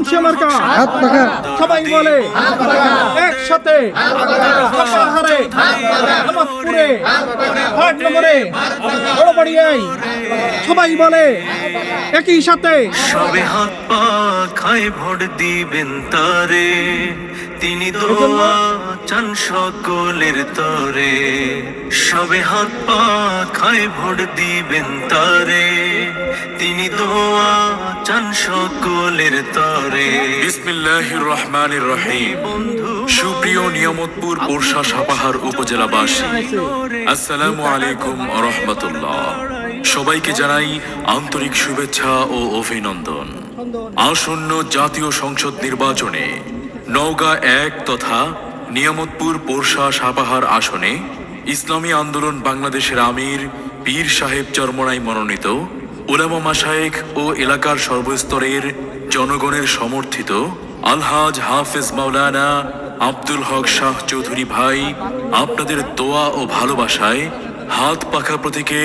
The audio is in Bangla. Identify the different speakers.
Speaker 1: গামছা মার্কা সবাই বলে একসাথে সাপাহারে নামাজপুরে 8 নম্বরে বড়বাড়িয়ায় সবাই বলে একই সাথে
Speaker 2: সবে হাত পা খায় ভোট দিবেন তারে, তিনি দোয়া চান সকলের তরে। সবে হাত পা খায় ভোট দিবেন তারে, তিনি দোয়া চান সকলের তরে।
Speaker 3: বিসমিল্লাহির রহমানির রহিম। সুপ্রিয় নিয়ামতপুর পোরশা সাপাহার উপজেলাবাসী, আসসালামু আলাইকুম ওয়া রাহমাতুল্লাহ। সবাইকে জানাই আন্তরিক শুভেচ্ছা ও অভিনন্দন। আসন্ন জাতীয় সংসদ নির্বাচনে নওগাঁ 1 তথা নিয়ামতপুর পোরশা সাপাহার আসনে ইসলামী আন্দোলন বাংলাদেশের আমির পীর সাহেব চরমনাই মনোনীত উলামা মাশায়েখ ও এলাকার সর্বস্তরের জনগণের সমর্থিত আলহাজ হাফেজ মাওলানা আব্দুল হক শাহ চৌধুরী ভাই আপনাদের দোয়া ও ভালোবাসায় হাত পাখা প্রতীকে